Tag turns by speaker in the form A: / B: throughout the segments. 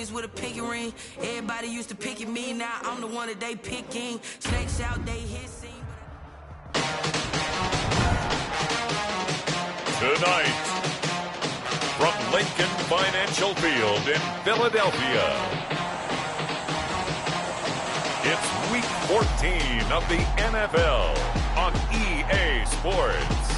A: Benz with a pinky ring. Everybody used to pick at me, now I'm the one that they picking. Snakes out, they hissing.
B: Tonight, from Lincoln Financial Field in Philadelphia, it's Week 14 of the NFL on EA Sports.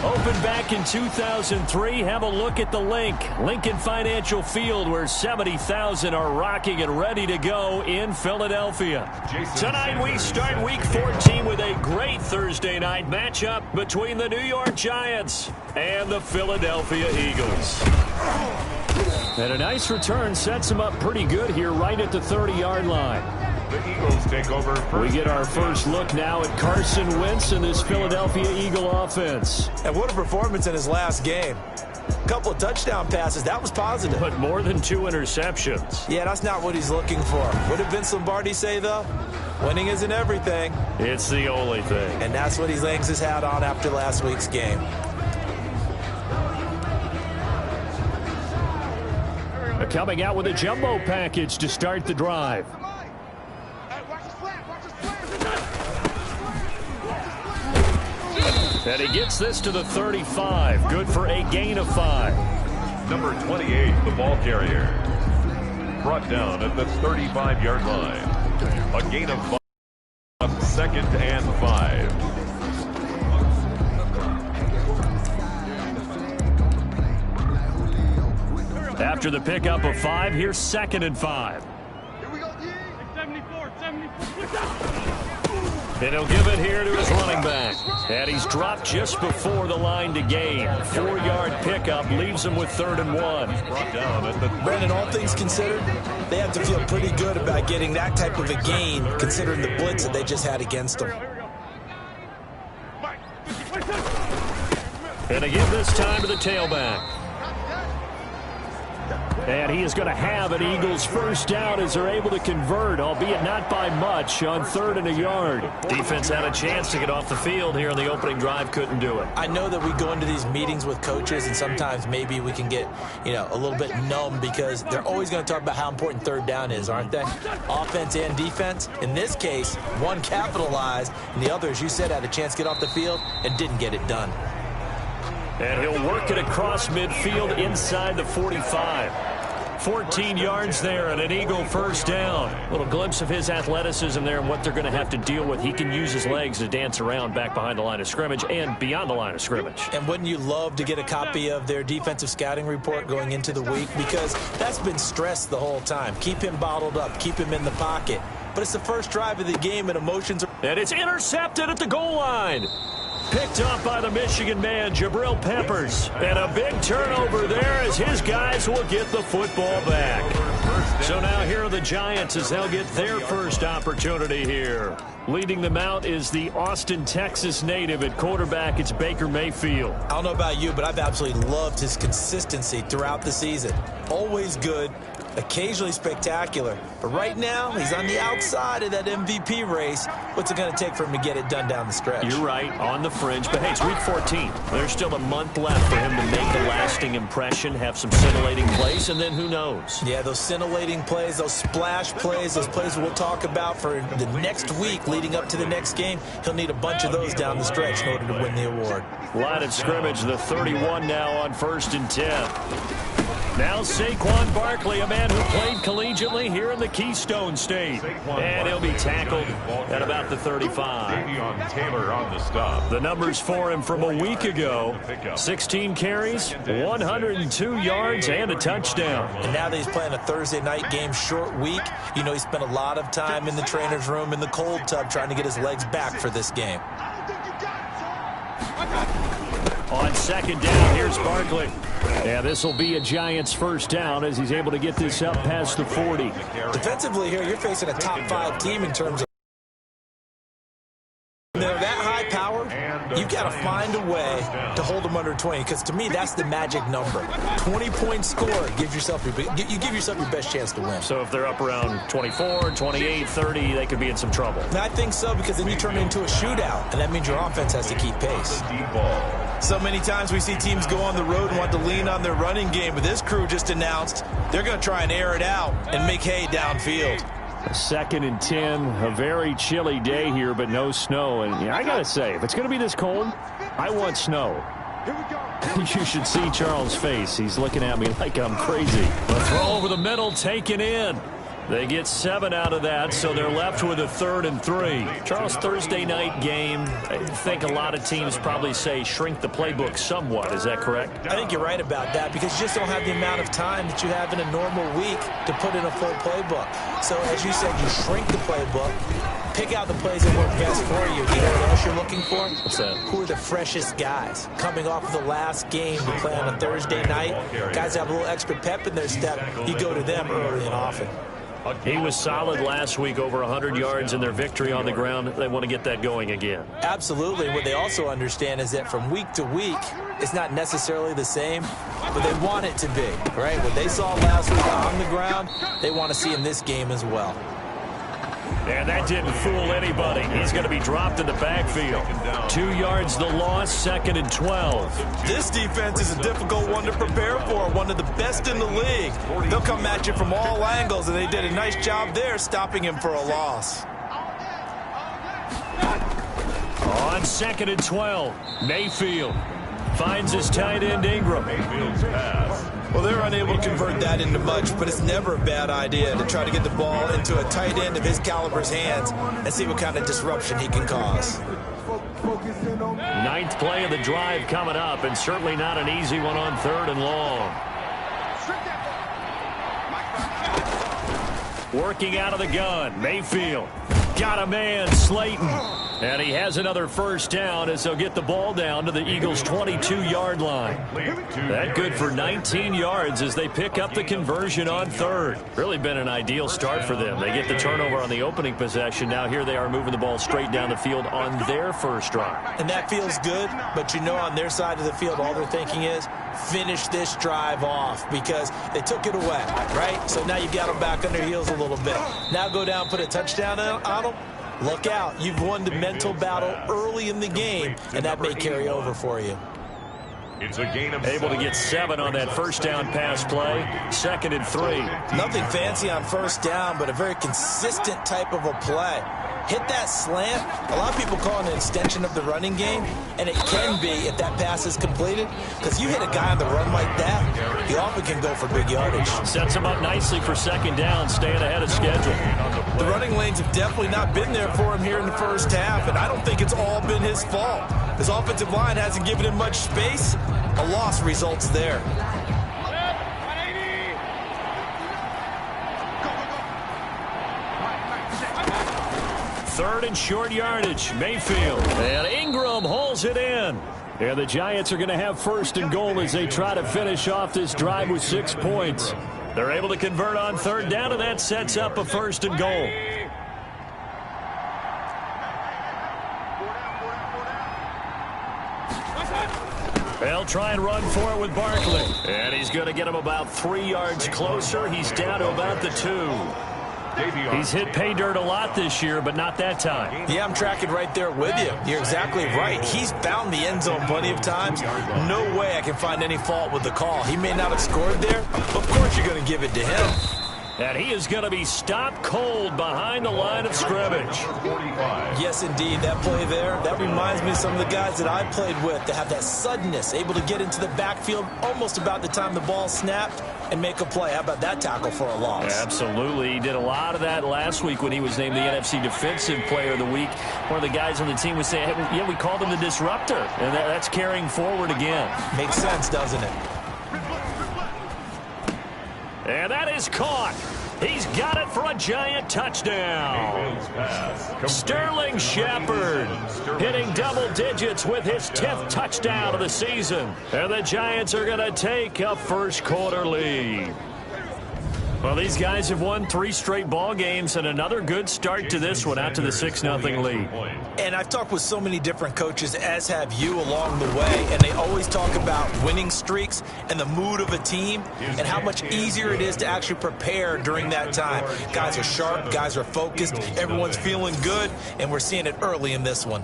C: Opened back in 2003. Have a look at the Lincoln Financial Field, where 70,000 are rocking and ready to go in Philadelphia. Tonight we start Week 14 with a great Thursday night matchup between the New York Giants and the Philadelphia Eagles. And a nice return sets them up pretty good here right at the 30-yard line.
B: The Eagles take over first.
C: We get our first look now at Carson Wentz and this Philadelphia Eagle offense.
D: And what a performance in his last game. A couple of touchdown passes. That was positive.
C: But more than 2 interceptions.
D: Yeah, that's not what he's looking for. What did Vince Lombardi say, though? Winning isn't everything.
C: It's the only thing.
D: And that's what he hangs his hat on after last week's game.
C: Coming out with a jumbo package to start the drive. And he gets this to the 35. Good for a gain of 5.
B: Number 28, the ball carrier. Brought down at the 35-yard line. A gain of 5. Second and 5.
C: After the pickup of 5, here's 2nd and 5. And he'll give it here to his running back. And he's dropped just before the line to gain. 4-yard pickup leaves him with 3rd and 1.
D: Brandon, all things considered, they have to feel pretty good about getting that type of a gain, considering the blitz that they just had against them.
C: And again this time to the tailback. And he is going to have an Eagles first down as they're able to convert, albeit not by much, on 3rd and a yard. Defense had a chance to get off the field here in the opening drive, couldn't do it.
D: I know that we go into these meetings with coaches, and sometimes maybe we can get, a little bit numb because they're always going to talk about how important 3rd down is, aren't they? Offense and defense. In this case, one capitalized, and the other, as you said, had a chance to get off the field and didn't get it done.
C: And he'll work it across midfield inside the 45. 14 yards there and an Eagle first down. A little glimpse of his athleticism there and what they're going to have to deal with. He can use his legs to dance around back behind the line of scrimmage and beyond the line of scrimmage.
D: And wouldn't you love to get a copy of their defensive scouting report going into the week? Because that's been stressed the whole time. Keep him bottled up. Keep him in the pocket. But it's the first drive of the game and emotions are...
C: And it's intercepted at the goal line. Picked up by the Michigan man, Jabril Peppers. And a big turnover there as his guys will get the football back. So now here are the Giants as they'll get their first opportunity here. Leading them out is the Austin, Texas native at quarterback. It's Baker Mayfield.
D: I don't know about you, but I've absolutely loved his consistency throughout the season. Always good. Occasionally spectacular, but right now he's on the outside of that MVP race. What's it going to take for him to get it done down the stretch?
C: You're right, on the fringe, but hey, it's Week 14. There's still a month left for him to make a lasting impression, have some scintillating plays, and then who knows?
D: Yeah, those scintillating plays, those splash plays, those plays we'll talk about for the next week leading up to the next game. He'll need a bunch of those down the stretch in order to win the award.
C: Line of scrimmage, the 31 now on 1st and 10. Now Saquon Barkley, a man who played collegiately here in the Keystone State. And he'll be tackled at about the 35.
B: Taylor on the stop.
C: The numbers for him from a week ago: 16 carries, 102 yards, and a touchdown.
D: And now that he's playing a Thursday night game, short week, he spent a lot of time in the trainer's room in the cold tub trying to get his legs back for this game.
C: On 2nd down, here's Barkley. Yeah, this will be a Giants first down as he's able to get this up past the 40.
D: Defensively here, you're facing a top 5 team in terms of... They're that high power, you've got to find a way to hold them under 20, because to me, that's the magic number. 20-point score gives yourself you give yourself your best chance to win.
C: So if they're up around 24, 28, 30, they could be in some trouble.
D: And I think so, because then you turn it into a shootout, and that means your offense has to keep pace. So many times we see teams go on the road and want to lean on their running game, but this crew just announced they're going to try and air it out and make hay downfield.
C: 2nd and 10, a very chilly day here, but no snow. And I got to say, if it's going to be this cold, I want snow. You should see Charles' face. He's looking at me like I'm crazy. The throw over the middle, taken in. They get 7 out of that, so they're left with a 3rd and 3. Charles, Thursday night game, I think a lot of teams probably say shrink the playbook somewhat. Is that correct?
D: I think you're right about that, because you just don't have the amount of time that you have in a normal week to put in a full playbook. So, as you said, you shrink the playbook, pick out the plays that work best for you. You know what else you're looking for?
C: What's that?
D: Who are the freshest guys coming off of the last game to play on a Thursday night? Guys have a little extra pep in their step. You go to them early and often.
C: He was solid last week, over 100 yards in their victory on the ground. They want to get that going again.
D: Absolutely. What they also understand is that from week to week, it's not necessarily the same, but they want it to be, right? What they saw last week on the ground, they want to see in this game as well.
C: And that didn't fool anybody. He's going to be dropped in the backfield. 2 yards the loss, 2nd and 12.
D: This defense is a difficult one to prepare for, one of the best in the league. They'll come at you from all angles, and they did a nice job there stopping him for a loss.
C: On 2nd and 12, Mayfield finds his tight end Ingram.
B: Mayfield's pass.
D: Well, they're unable to convert that into much, but it's never a bad idea to try to get the ball into a tight end of his caliber's hands and see what kind of disruption he can cause.
C: 9th play of the drive coming up, and certainly not an easy one on 3rd and long. Working out of the gun, Mayfield. Got a man, Slayton. And he has another first down as they'll get the ball down to the Eagles' 22-yard line. That good for 19 yards as they pick up the conversion on 3rd. Really been an ideal start for them. They get the turnover on the opening possession. Now here they are moving the ball straight down the field on their first drive.
D: And that feels good, but you know on their side of the field all they're thinking is finish this drive off because they took it away, right? So now you got them back on their heels a little bit. Now go down, put a touchdown on them. Look out. You've won the mental battle early in the game, and that may carry over for you.
B: It's a gain of
C: able to get 7 on that first down pass play. 2nd and 3.
D: Nothing fancy on first down, but a very consistent type of a play. Hit that slant. A lot of people call it an extension of the running game, and it can be if that pass is completed, because you hit a guy on the run like that, he often can go for big yardage.
C: Sets him up nicely for 2nd down, staying ahead of schedule.
D: The running lanes have definitely not been there for him here in the first half, and I don't think it's all been his fault. His offensive line hasn't given him much space. A loss results there.
C: Third and short yardage, Mayfield. And Ingram holds it in. And the Giants are going to have 1st and goal as they try to finish off this drive with 6 points. They're able to convert on 3rd down, and that sets up a 1st and goal. They'll try and run for it with Barkley. And he's going to get him about 3 yards closer. He's down to about the 2. He's hit pay dirt a lot this year, but not that time.
D: Yeah, I'm tracking right there with you. You're exactly right. He's found the end zone plenty of times. No way I can find any fault with the call. He may not have scored there, but of course you're going to give it to him.
C: And he is going to be stopped cold behind the line of scrimmage.
D: Yes, indeed. That play there, that reminds me of some of the guys that I played with that have that suddenness, able to get into the backfield almost about the time the ball snapped and make a play. How about that tackle for a loss?
C: Absolutely. He did a lot of that last week when he was named the NFC Defensive Player of the Week. One of the guys on the team was saying, hey, yeah, we called him the disruptor. And that's carrying forward again.
D: Makes sense, doesn't it?
C: And that is caught. He's got it for a Giant touchdown. Sterling Shepard hitting double digits with his 10th touchdown of the season. And the Giants are going to take a first quarter lead. Well, these guys have won 3 straight ball games and another good start to this one out to the 6-0 lead.
D: And I've talked with so many different coaches, as have you, along the way, and they always talk about winning streaks and the mood of a team and how much easier it is to actually prepare during that time. Guys are sharp, guys are focused, everyone's feeling good, and we're seeing it early in this one.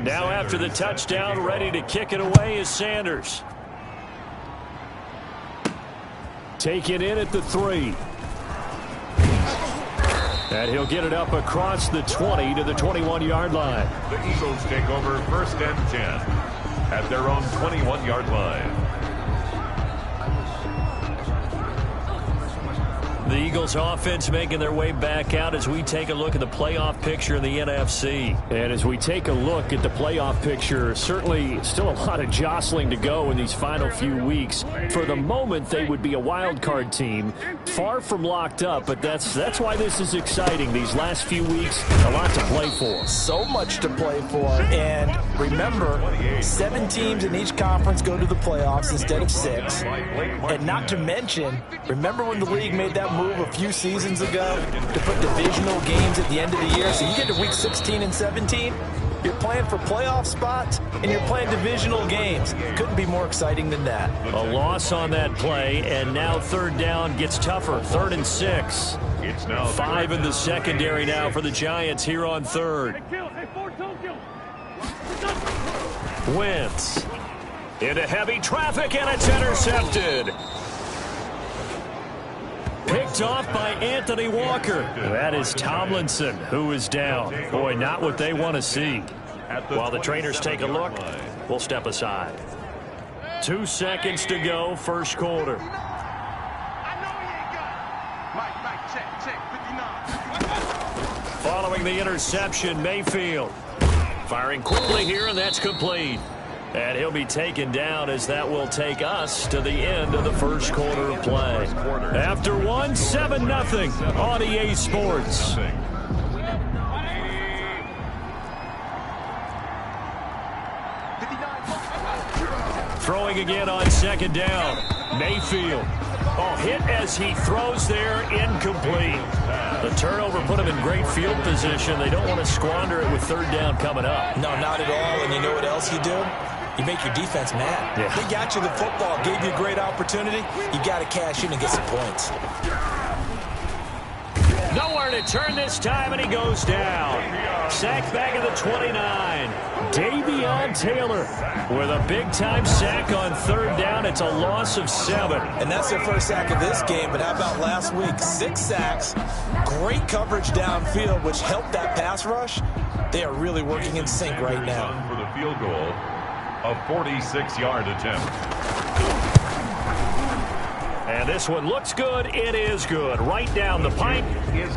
C: Now after the touchdown, ready to kick it away is Sanders. Take it in at the 3. And he'll get it up across the 20 to the 21-yard line.
B: The Eagles take over 1st and 10 at their own 21-yard line.
C: The Eagles offense making their way back out as we take a look at the playoff picture in the NFC. And as we take a look at the playoff picture, certainly still a lot of jostling to go in these final few weeks. For the moment, they would be a wild card team, far from locked up, but that's why this is exciting. These last few weeks, a lot to play for.
D: So much to play for, and remember, 7 teams in each conference go to the playoffs instead of 6. And not to mention, remember when the league made that move a few seasons ago to put divisional games at the end of the year? So you get to week 16 and 17, you're playing for playoff spots, and you're playing divisional games. Couldn't be more exciting than that.
C: A loss on that play, and now 3rd down gets tougher. 3rd and 6.
B: It's now
C: 5 in the secondary now for the Giants here on 3rd. Wentz into heavy traffic, and it's intercepted. Picked off by Anthony Walker. That is Tomlinson, who is down. Boy, not what they want to see. While the trainers take a look, we'll step aside. 2 seconds to go, 1st quarter. Following the interception, Mayfield. Firing quickly here, and that's complete. And he'll be taken down as that will take us to the end of the 1st quarter of play. After 1, 7-0 on EA Sports. Throwing again on 2nd down. Mayfield. Oh, hit as he throws there, incomplete. The turnover put him in great field position. They don't want to squander it with 3rd down coming up.
D: No, not at all. And you know what else you do? You make your defense mad.
C: Yeah.
D: They got you the football, gave you a great opportunity. You got to cash in and get some points.
C: Nowhere to turn this time, and he goes down. Sacked back at the 29. Davion Taylor with a big-time sack on 3rd down. It's a loss of 7.
D: And that's their 1st sack of this game, but how about last week? 6 sacks, great coverage downfield, which helped that pass rush. They are really working in sync right now.
B: For the field goal, a 46-yard attempt.
C: And this one looks good. It is good. Right down the pipe.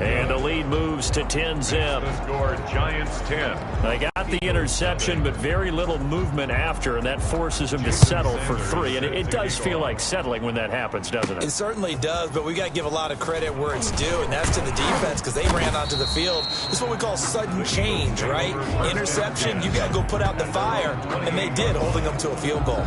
C: And the lead moves to 10-zip.
B: The score, Giants 10.
C: They got the interception, but very little movement after, and that forces them to settle for 3. And it does feel like settling when that happens, doesn't it?
D: It certainly does, but we got to give a lot of credit where it's due, and that's to the defense because they ran onto the field. This is what we call sudden change, right? Interception, you got to go put out the fire, and they did, holding them to a field goal.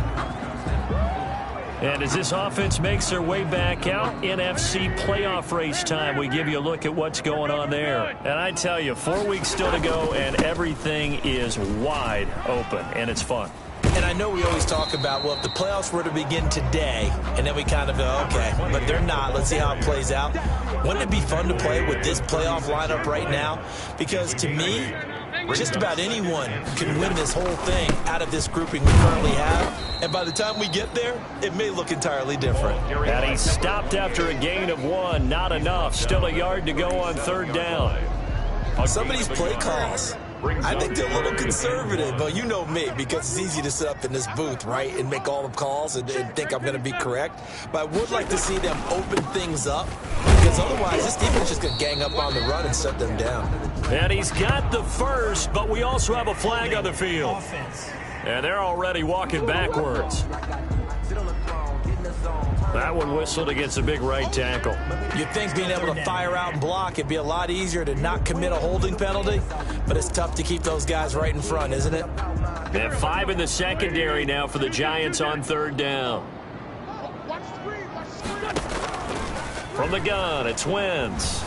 C: And as this offense makes their way back out, NFC playoff race time, we give you a look at what's going on there. And I tell you, 4 weeks still to go, and everything is wide open, and it's fun.
D: And I know we always talk about, well, if the playoffs were to begin today, and then we kind of go, okay, but they're not. Let's see how it plays out. Wouldn't it be fun to play with this playoff lineup right now? Because to me, just about anyone can win this whole thing out of this grouping we currently have. And by the time we get there, it may look entirely different.
C: And he stopped after a gain of 1. Not enough. Still a yard to go on 3rd down.
D: Some of these play calls, I think they're a little conservative, but you know me, because it's easy to sit up in this booth, right, and make all the calls and think I'm going to be correct. But I would like to see them open things up, because otherwise this defense is just going to gang up on the run and shut them down.
C: And he's got the 1st, but we also have a flag on the field. And they're already walking backwards. That one whistled against a big right tackle.
D: You'd think being able to fire out and block, it'd be a lot easier to not commit a holding penalty, but it's tough to keep those guys right in front, isn't it?
C: They have 5 in the secondary now for the Giants on 3rd down. From the gun, it's Wentz.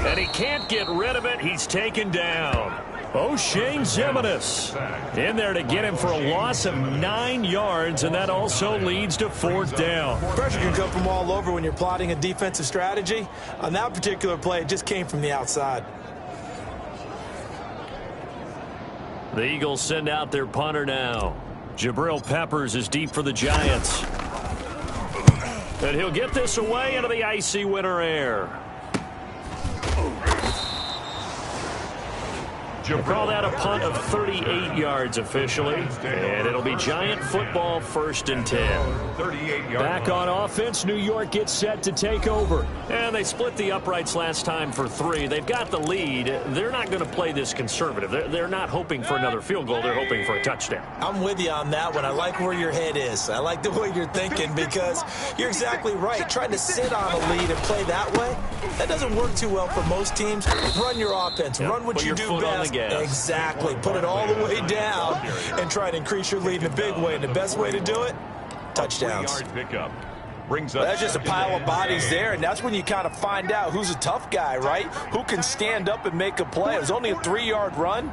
C: And he can't get rid of it. He's taken down. O'Shane Ximines in there to get him for a loss of 9 yards, and that also leads to 4th down.
D: Pressure can come from all over when you're plotting a defensive strategy. On that particular play, it just came from the outside.
C: The Eagles send out their punter now. Jabril Peppers is deep for the Giants. And he'll get this away into the icy winter air. We'll call that a punt of 38 yards officially, and it'll be Giant football 1st and 10. Back on offense, New York gets set to take over. And they split the uprights last time for 3. They've got the lead. They're not going to play this conservative. They're not hoping for another field goal. They're hoping for a touchdown.
D: I'm with you on that one. I like where your head is. I like the way you're thinking because you're exactly right. Trying to sit on a lead and play that way, that doesn't work too well for most teams. Run your offense. Run what you do best. Exactly. Put it all the way down and try to increase your lead in a big way. And the best way to do it, touchdowns. That's just a pile of bodies there, and that's when you kind of find out who's a tough guy, right? Who can stand up and make a play. It was only a 3-yard run,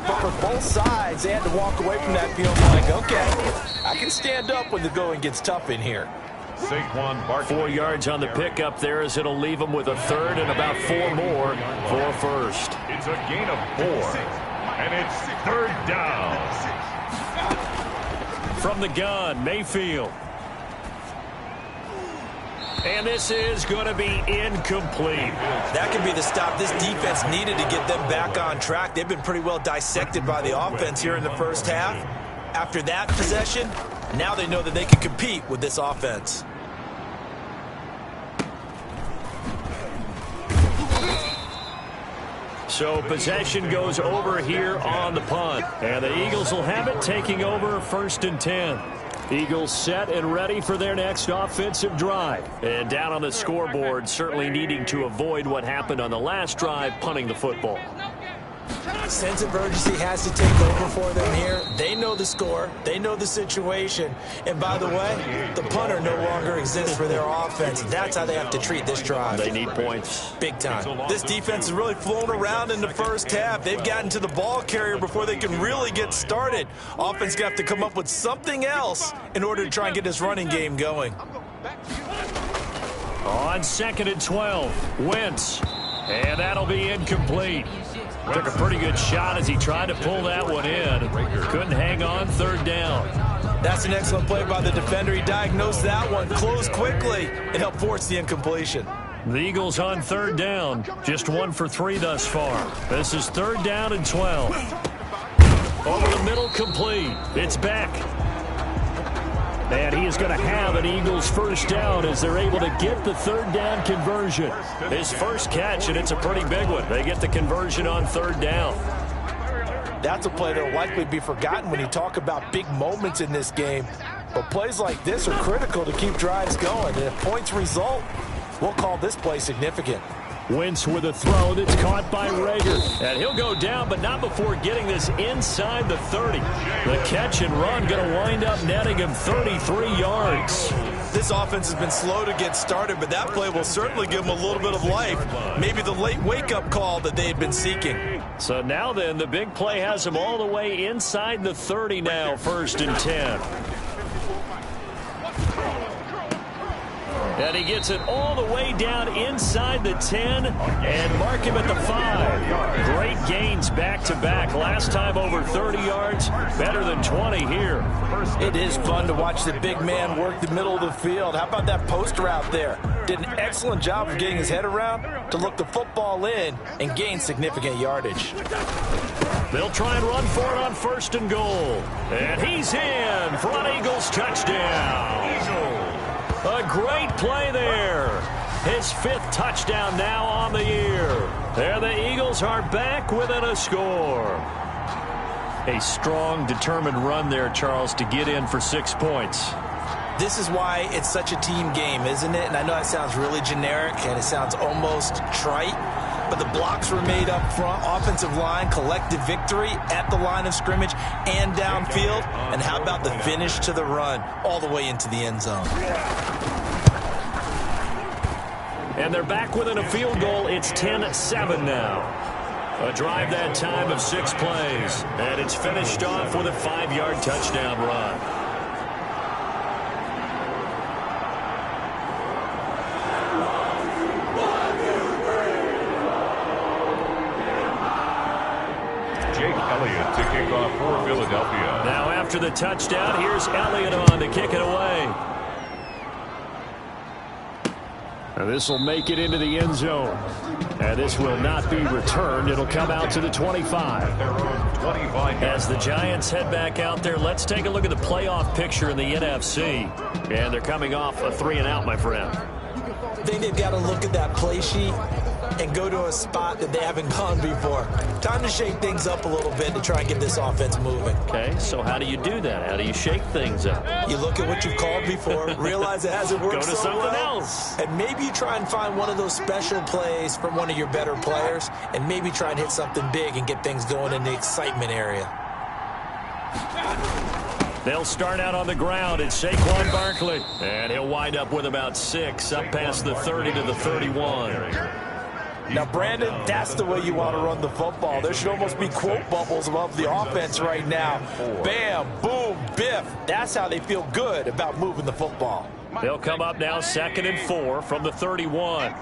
D: but for both sides, they had to walk away from that feeling like, okay, I can stand up when the going gets tough in here.
C: 4 yards on the pickup there as it'll leave them with a 3rd and about 4 more for 1st.
B: It's a gain of 4, and it's 3rd down.
C: From the gun, Mayfield. And this is going to be incomplete.
D: That could be the stop this defense needed to get them back on track. They've been pretty well dissected by the offense here in the first half. After that possession, now they know that they can compete with this offense.
C: So possession goes over here on the punt. And the Eagles will have it, taking over 1st and 10. Eagles set and ready for their next offensive drive. And down on the scoreboard, certainly needing to avoid what happened on the last drive, punting the football.
D: Sense of urgency has to take over for them here. They know the score. They know the situation. And by the way, the punter no longer exists for their offense. That's how they have to treat this drive.
C: They need points.
D: Big time. This defense has really flown around in the first half. They've gotten to the ball carrier before they can really get started. Offense got to come up with something else in order to try and get this running game going.
C: On 2nd and 12, Wentz. And that'll be incomplete. Took a pretty good shot as he tried to pull that one in. Couldn't hang on, 3rd down.
D: That's an excellent play by the defender. He diagnosed that one, closed quickly, and helped force the incompletion.
C: The Eagles on 3rd down. Just 1 for 3 thus far. This is 3rd down and 12. Over the middle, complete. It's back. And he is going to have an Eagles 1st down as they're able to get the 3rd down conversion. His first catch, and it's a pretty big one. They get the conversion on 3rd down.
D: That's a play that will likely be forgotten when you talk about big moments in this game. But plays like this are critical to keep drives going. And if points result, we'll call this play significant.
C: Wentz with a throw that's caught by Rager. And he'll go down, but not before getting this inside the 30. The catch and run going to wind up netting him 33 yards.
D: This offense has been slow to get started, but that play will certainly give them a little bit of life. Maybe the late wake-up call that they had been seeking.
C: So now then, the big play has him all the way inside the 30 now, 1st and 10. And he gets it all the way down inside the 10 and mark him at the 5. Great gains back-to-back. Last time over 30 yards, better than 20 here.
D: It is fun to watch the big man work the middle of the field. How about that post route there? Did an excellent job of getting his head around to look the football in and gain significant yardage.
C: They'll try and run for it on 1st and goal. And he's in for an Eagles touchdown. A great play there. His 5th touchdown now on the year. There the Eagles are back within a score. A strong, determined run there, Charles, to get in for 6 points.
D: This is why it's such a team game, isn't it? And I know that sounds really generic and it sounds almost trite, but the blocks were made up front, offensive line, collective victory at the line of scrimmage and downfield. And how about the finish to the run all the way into the end zone?
C: And they're back within a field goal. It's 10-7 now. A drive that time of 6 plays. And it's finished off with a 5-yard touchdown run.
B: To kick off for Philadelphia.
C: Now after the touchdown, here's Elliott on to kick it away. And this will make it into the end zone. And this will not be returned. It'll come out to the 25. As the Giants head back out there, let's take a look at the playoff picture in the NFC. And they're coming off a 3-and-out, my friend.
D: I think they've got to look at that play sheet and go to a spot that they haven't gone before. Time to shake things up a little bit to try and get this offense moving.
C: Okay, so how do you do that? How do you shake things up?
D: You look at what you've called before, realize it hasn't worked
C: Go to
D: so
C: something
D: well,
C: else.
D: and maybe you try and find one of those special plays from one of your better players, and maybe try and hit something big and get things going in the excitement area.
C: They'll start out on the ground. It's Saquon Barkley. And he'll wind up with about 6 up past the 30 to the 31.
D: Now, Brandon, that's the way you want to run the football. There should almost be quote bubbles above the offense right now. Bam, boom, biff. That's how they feel good about moving the football.
C: They'll come up now 2nd and 4 from the 31.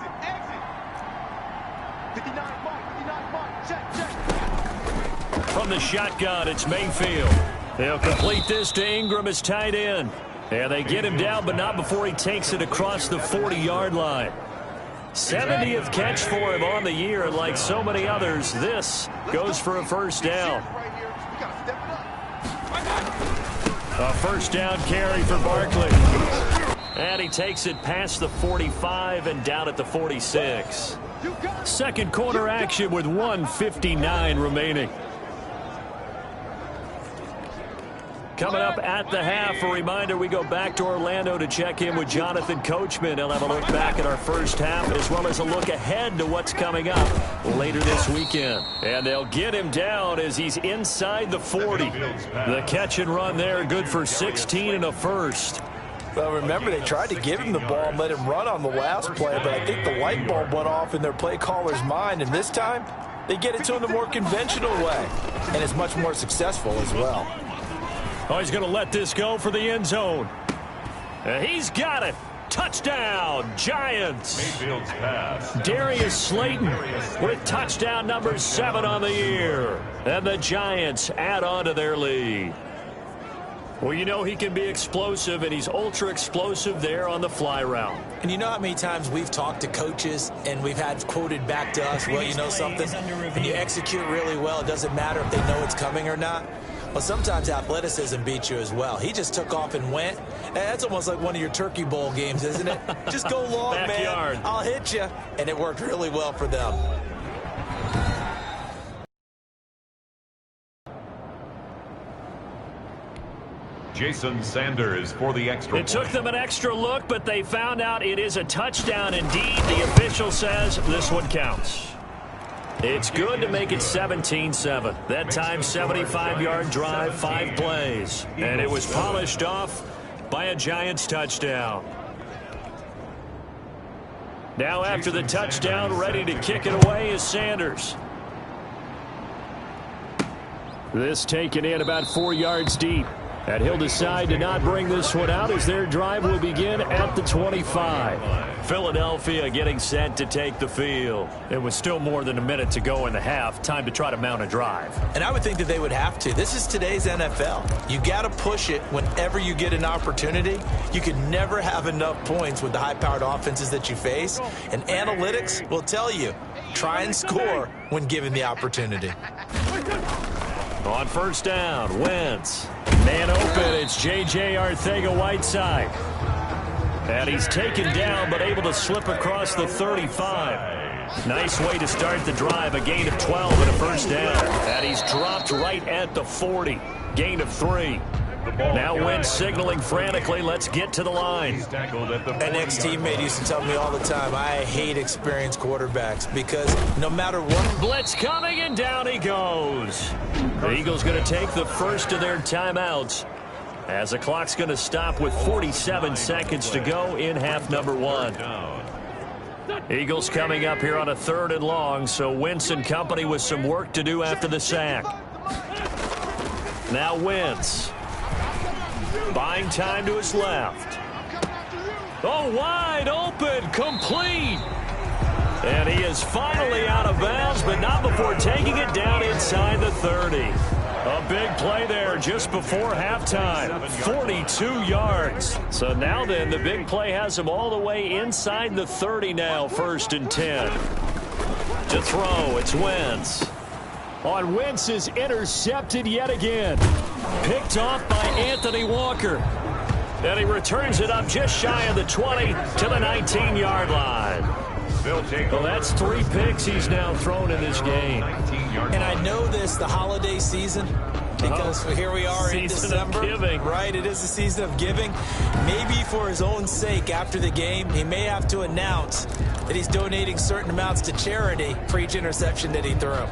C: From the shotgun, it's Mayfield. They'll complete this to Ingram as tight end. And they get him down, but not before he takes it across the 40-yard line. 70th catch for him on the year, and like so many others, this goes for a first down. A first down carry for Barkley. And he takes it past the 45 and down at the 46. Second quarter action with 1:59 remaining. Coming up at the half, a reminder, we go back to Orlando to check in with Jonathan Coachman. He'll have a look back at our first half as well as a look ahead to what's coming up later this weekend. And they'll get him down as he's inside the 40. The catch and run there, good for 16 and a first.
D: Well, remember, they tried to give him the ball and let him run on the last play, but I think the light bulb went off in their play caller's mind, and this time they get it to him the more conventional way, and it's much more successful as well.
C: Oh, he's going to let this go for the end zone. And he's got it. Touchdown, Giants.
B: Mayfield's pass.
C: Darius Slayton with touchdown number 7 on the year. And the Giants add on to their lead. Well, you know he can be explosive, and he's ultra explosive there on the fly route.
D: And you know how many times we've talked to coaches and we've had quoted back to us, well, you know something, and you execute really well, it doesn't matter if they know it's coming or not. Well, sometimes athleticism beats you as well. He just took off and went. And that's almost like one of your Turkey Bowl games, isn't it? Just go long,
C: Backyard.
D: man. I'll hit you. And it worked really well for them.
B: Jason Sanders for the extra
C: It took them an extra look, but they found out it is a touchdown indeed. The official says this one counts. It's good to make it 17-7. That time, 75-yard drive, 5 plays. And it was polished off by a Giants touchdown. Now after the touchdown, ready to kick it away is Sanders. This taken in about 4 yards deep. And he'll decide to not bring this one out as their drive will begin at the 25. Philadelphia getting set to take the field. It was still more than a minute to go in the half. Time to try to mount a drive.
D: And I would think that they would have to. This is today's NFL. You got to push it whenever you get an opportunity. You can never have enough points with the high-powered offenses that you face. And analytics will tell you, try and score when given the opportunity.
C: On first down, Wentz. Man open, it's J.J. Arcega-Whiteside. And he's taken down, but able to slip across the 35. Nice way to start the drive, a gain of 12 and a first down. And he's dropped right at the 40. Gain of 3. Now Wentz signaling frantically, let's get to the line.
D: An ex-teammate used to tell me all the time, I hate experienced quarterbacks because no matter what.
C: Blitz coming, and down he goes. The Eagles going to take the first of their timeouts as the clock's going to stop with 47 seconds to go in half number 1. Eagles coming up here on a 3rd and long, so Wentz and company with some work to do after the sack. Now Wentz. Buying time to his left. Oh, wide open, complete. And he is finally out of bounds, but not before taking it down inside the 30. A big play there just before halftime. 42 yards. So now then, the big play has him all the way inside the 30 now, 1st and 10. To throw, it's Wentz. On Wentz is intercepted yet again. Picked off by Anthony Walker. And he returns it up just shy of the 20 to the 19-yard line. Well, that's 3 picks he's now thrown in this game.
D: And I know this, the holiday season, because here we are in December. Right, it is the season of giving. Maybe for his own sake, after the game, he may have to announce that he's donating certain amounts to charity for each interception that he threw.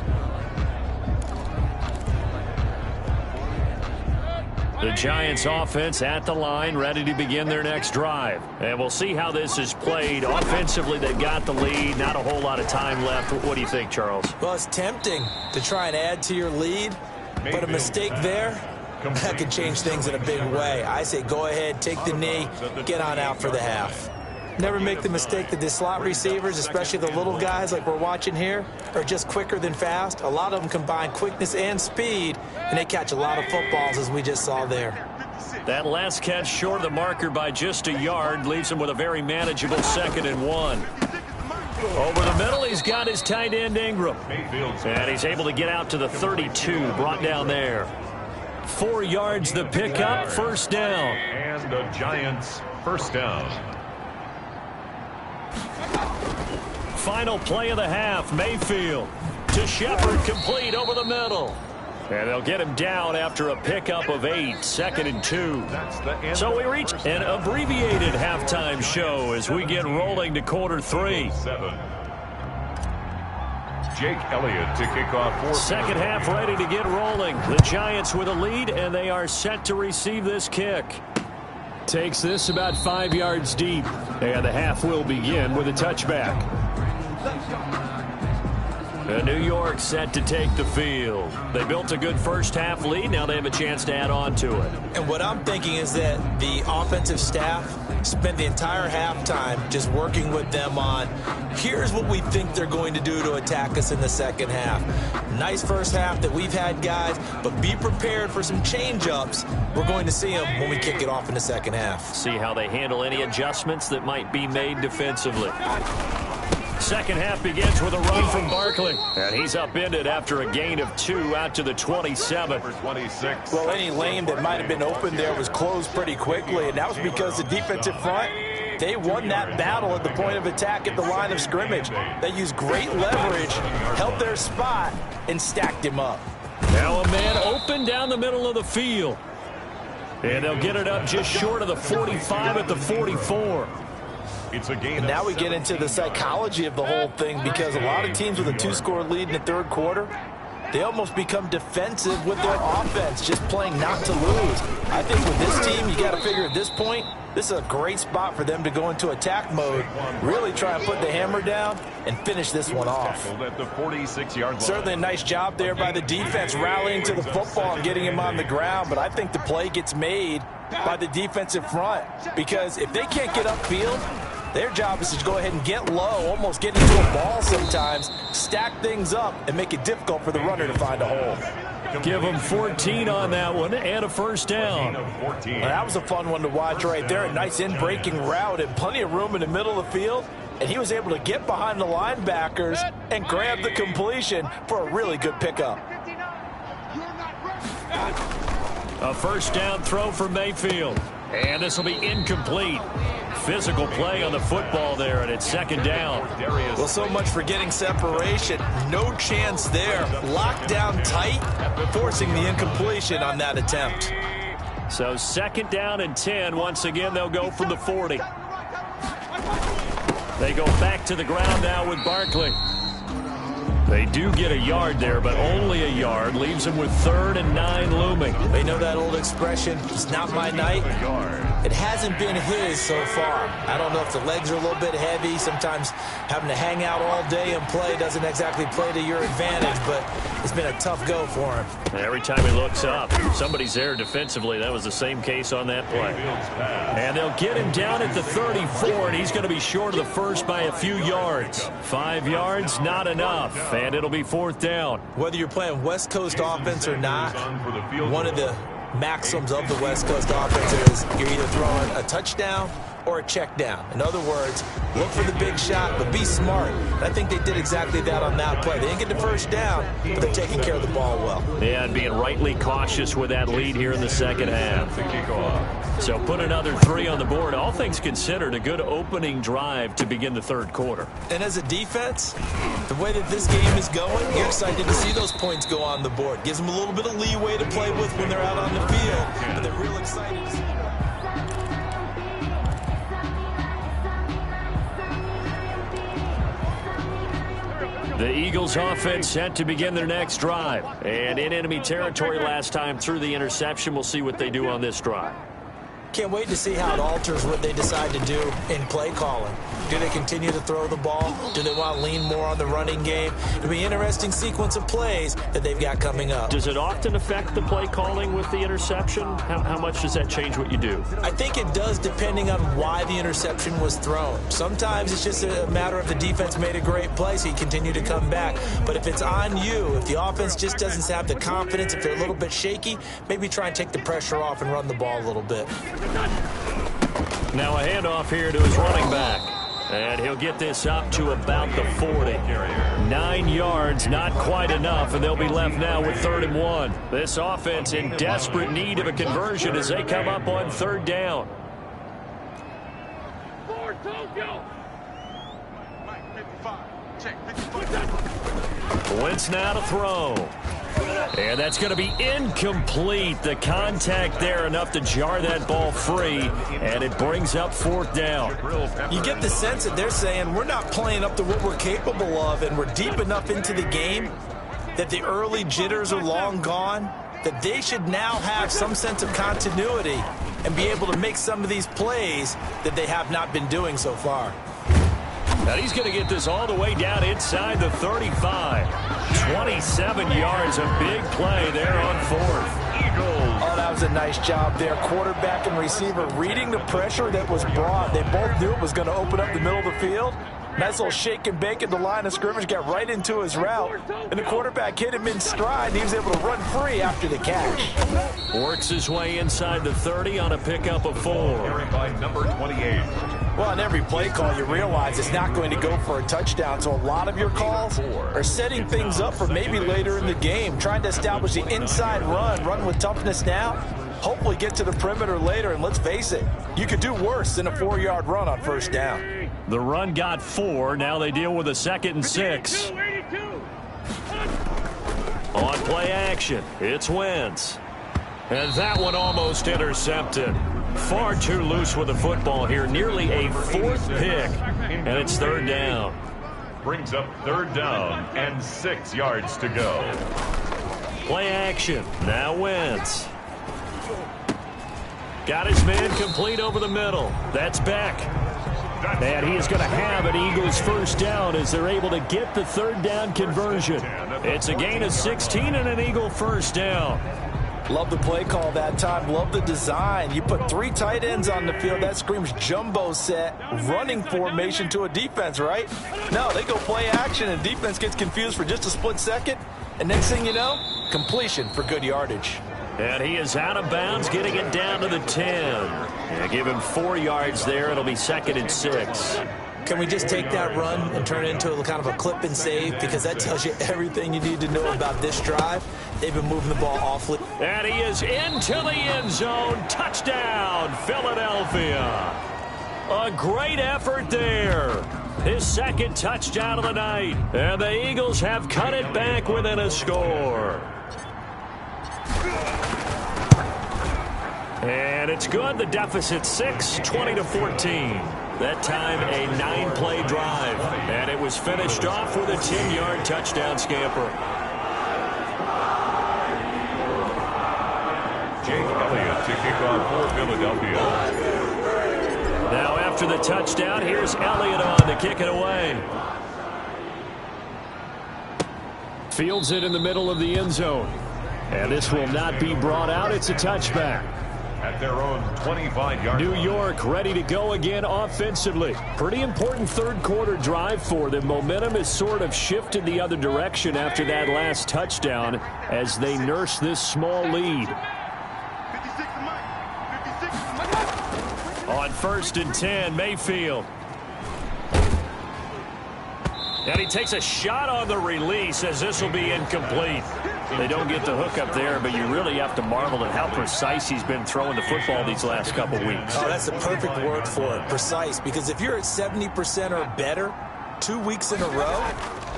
C: The Giants offense at the line, ready to begin their next drive. And we'll see how this is played. Offensively, they've got the lead. Not a whole lot of time left. What do you think, Charles?
D: Well, it's tempting to try and add to your lead, but a mistake there, that could change things in a big way. I say go ahead, take the knee, get on out for the half. Never make the mistake that the slot receivers, especially the little guys like we're watching here, are just quicker than fast. A lot of them combine quickness and speed, and they catch a lot of footballs, as we just saw there.
C: That last catch short of the marker by just a yard leaves him with a very manageable 2nd and 1. Over the middle, he's got his tight end Ingram. And he's able to get out to the 32, brought down there. 4 yards the pickup, 1st down.
B: And the Giants, 1st down.
C: Final play of the half, Mayfield to Shepard, complete over the middle. And they'll get him down after a pickup of 8, 2nd and 2. So we reach an abbreviated halftime show as we get rolling to quarter 3.
B: Jake Elliott to kick off.
C: Second half ready to get rolling. The Giants with a lead, and they are set to receive this kick. Takes this about 5 yards deep. And the half will begin with a touchback. And New York set to take the field. They built a good first half lead. Now they have a chance to add on to it.
D: And what I'm thinking is that the offensive staff spent the entire halftime just working with them on, here's what we think they're going to do to attack us in the second half. Nice first half that we've had, guys, but be prepared for some change-ups. We're going to see them when we kick it off in the second half.
C: See how they handle any adjustments that might be made defensively. Second half begins with a run from Barkley. And he's upended after a gain of 2 out to the 27.
D: Well, any lane that might have been open there was closed pretty quickly, and that was because the defensive front, they won that battle at the point of attack at the line of scrimmage. They used great leverage, held their spot, and stacked him up.
C: Now a man open down the middle of the field. And they'll get it up just short of the 45 at the 44.
D: And now we get into the psychology of the whole thing, because a lot of teams with a 2-score lead in the third quarter, they almost become defensive with their offense, just playing not to lose. I think with this team, you got to figure at this point, this is a great spot for them to go into attack mode, really try and put the hammer down and finish this one off. Certainly a nice job there by the defense rallying to the football and getting him on the ground, but I think the play gets made by the defensive front, because if they can't get upfield, their job is to go ahead and get low, almost get into a ball sometimes, stack things up, and make it difficult for the runner to find a hole.
C: Give them 14 on that one and a first down.
D: Well, that was a fun one to watch right there. A nice in-breaking route and plenty of room in the middle of the field. And he was able to get behind the linebackers and grab the completion for a really good pickup.
C: A first down throw for Mayfield. And this will be incomplete. Physical play on the football there, and it's second down.
D: Well, so much for getting separation. No chance there. Locked down tight, forcing the incompletion on that attempt.
C: So second down and 10. Once again, they'll go from the 40. They go back to the ground now with Barkley. They do get a yard there, but only a yard. Leaves them with 3rd and 9 looming.
D: They know that old expression, it's not my night. It hasn't been his so far. I don't know if the legs are a little bit heavy. Sometimes having to hang out all day and play doesn't exactly play to your advantage, but it's been a tough go for him.
C: Every time he looks up, somebody's there defensively. That was the same case on that play. And they'll get him down at the 34, and he's going to be short of the first by a few yards. 5 yards, not enough, and it'll be 4th down.
D: Whether you're playing West Coast offense or not, one of the maxims of the West Coast offense is you're either throwing a touchdown or a check down. In other words, look for the big shot, but be smart. And I think they did exactly that on that play. They didn't get the first down, but they're taking care of the ball well.
C: Yeah, and being rightly cautious with that lead here in the second half. So put another 3 on the board. All things considered, a good opening drive to begin the 3rd quarter.
D: And as a defense, the way that this game is going, you're excited to see those points go on the board. Gives them a little bit of leeway to play with when they're out on the field, but they're real excited to see that.
C: The Eagles offense set to begin their next drive. And in enemy territory last time through the interception. We'll see what they do on this drive.
D: Can't wait to see how it alters what they decide to do in play calling. Do they continue to throw the ball? Do they want to lean more on the running game? It'll be an interesting sequence of plays that they've got coming up.
C: Does it often affect the play calling with the interception? How much does that change what you do?
D: I think it does, depending on why the interception was thrown. Sometimes it's just a matter of the defense made a great play, so you continue to come back. But if it's on you, if the offense just doesn't have the confidence, if they're a little bit shaky, maybe try and take the pressure off and run the ball a little bit.
C: Now a handoff here to his running back. And he'll get this up to about the 40. 9 yards, not quite enough, and they'll be left now with 3rd and 1. This offense in desperate need of a conversion as they come up on 3rd down. Wentz now to throw. And that's going to be incomplete. The contact there enough to jar that ball free, and it brings up 4th down.
D: You get the sense that they're saying we're not playing up to what we're capable of, and we're deep enough into the game that the early jitters are long gone, that they should now have some sense of continuity and be able to make some of these plays that they have not been doing so far.
C: And he's going to get this all the way down inside the 35. 27 yards, a big play there on 4th. Eagles.
D: Oh, that was a nice job there. Quarterback and receiver reading the pressure that was brought. They both knew it was going to open up the middle of the field. Nice little shake and bake at the line of scrimmage, got right into his route, and the quarterback hit him in stride, and he was able to run free after the catch.
C: Works his way inside the 30 on a pickup of 4.
B: Carried by number 28.
D: Well, on every play call, you realize it's not going to go for a touchdown, so a lot of your calls are setting things up for maybe later in the game, trying to establish the inside run with toughness now, hopefully get to the perimeter later, and let's face it, you could do worse than a 4-yard run on 1st down.
C: The run got 4. Now they deal with a 2nd and 6. On play action, it's Wentz. And that one almost intercepted. Far too loose with the football here. Nearly a 4th pick. And it's 3rd down.
B: Brings up 3rd down and 6 yards to go.
C: Play action. Now Wentz. Got his man complete over the middle. That's Beck. And he is going to have an Eagles 1st down as they're able to get the 3rd down conversion. It's a gain of 16 and an Eagle 1st down.
D: Love the play call that time. Love the design. You put 3 tight ends on the field. That screams jumbo set, running formation to a defense, right? No, they go play action, and defense gets confused for just a split second. And next thing you know, completion for good yardage.
C: And he is out of bounds, getting it down to the 10. Yeah, give him 4 yards there. It'll be 2nd and 6.
D: Can we just take that run and turn it into a kind of a clip and save? Because that tells you everything you need to know about this drive. They've been moving the ball awfully.
C: And he is into the end zone. Touchdown, Philadelphia. A great effort there. His 2nd touchdown of the night. And the Eagles have cut it back within a score. And it's good. The deficit 6, 20-14. That time a 9-play drive. And it was finished off with a 10-yard touchdown scamper.
B: Jake Elliott to kick off for Philadelphia.
C: Now after the touchdown, here's Elliott on to kick it away. Fields it in the middle of the end zone. And this will not be brought out. It's a touchback.
B: At their own 25-yard line.
C: New York ready to go again offensively. Pretty important third-quarter drive for them. Momentum has sort of shifted the other direction after that last touchdown as they nurse this small lead. On 1st and 10, Mayfield. And he takes a shot on the release as this will be incomplete. They don't get the hook up there, but you really have to marvel at how precise he's been throwing the football these last couple weeks.
D: Oh, that's the perfect word for it, precise, because if you're at 70% or better 2 weeks in a row,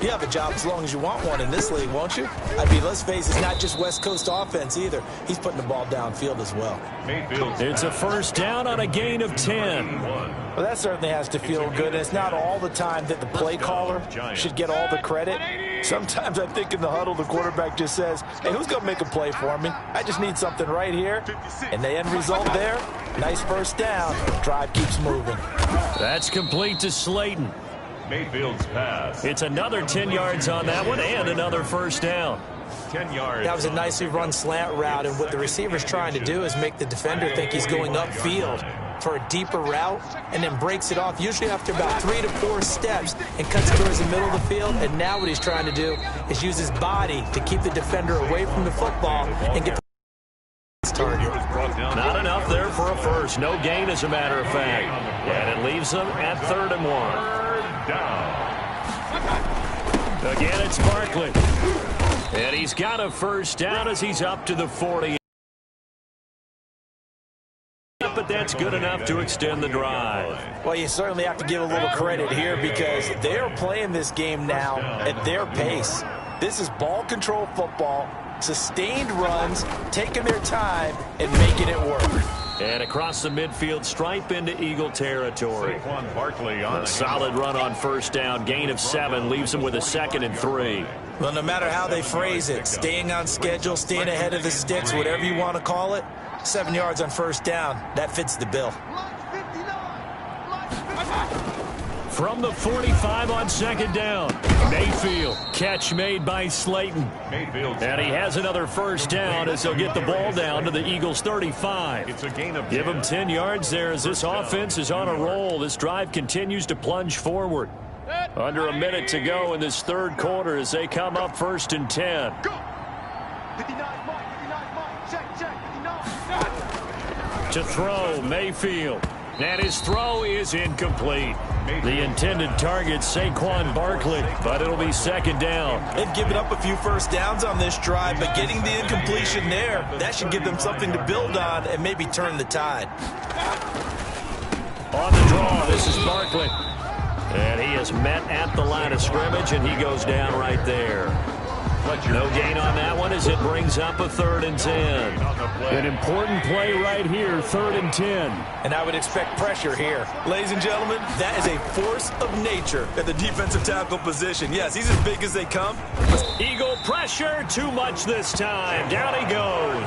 D: you have a job as long as you want one in this league, won't you? I mean, let's face it, it's not just West Coast offense either. He's putting the ball downfield as well.
C: It's a first down on a gain of 10.
D: Well, that certainly has to feel good, and it's not all the time that the play caller should get all the credit. Sometimes I think in the huddle, the quarterback just says, hey, who's going to make a play for me? I just need something right here. And the end result there, nice first down. Drive keeps moving.
C: That's complete to Slayton.
B: Mayfield's pass.
C: It's another 10 yards on that one and another first down.
B: 10 yards.
D: That was a nicely run slant route, and what the receiver's trying to do is make the defender think he's going upfield for a deeper route and then breaks it off, usually after about 3 to 4 steps, and cuts it towards the middle of the field. And now what he's trying to do is use his body to keep the defender away from the football and get the target.
C: Not enough there for a first. No gain, as a matter of fact. And it leaves them at 3rd and 1. Again, it's Barkley. And he's got a first down as he's up to the 40. But that's good enough to extend the drive.
D: Well, you certainly have to give a little credit here because they're playing this game now at their pace. This is ball control football, sustained runs, taking their time and making it work.
C: And across the midfield stripe into Eagle territory. A solid run on first down. Gain of 7 leaves them with a 2nd and 3.
D: Well, no matter how they phrase it, staying on schedule, staying ahead of the sticks, whatever you want to call it, 7 yards on first down, that fits the bill.
C: From the 45 on 2nd down, Mayfield. Catch made by Slayton. And he has another first down as they'll get the ball down to the Eagles' 35. Give him 10 yards there as this offense is on a roll. This drive continues to plunge forward. Under a minute to go in this 3rd quarter as they come up 1st and 10. To throw, Mayfield. And his throw is incomplete. The intended target, Saquon Barkley, but it'll be 2nd down.
D: They've given up a few first downs on this drive, but getting the incompletion there, that should give them something to build on and maybe turn the tide.
C: On the draw, this is Barkley. And he is met at the line of scrimmage, and he goes down right there. No gain on that one as it brings up a 3rd and 10. An important play right here, 3rd and 10.
D: And I would expect pressure here. Ladies and gentlemen, that is a force of nature at the defensive tackle position. Yes, he's as big as they come.
C: Eagle pressure, too much this time. Down he goes.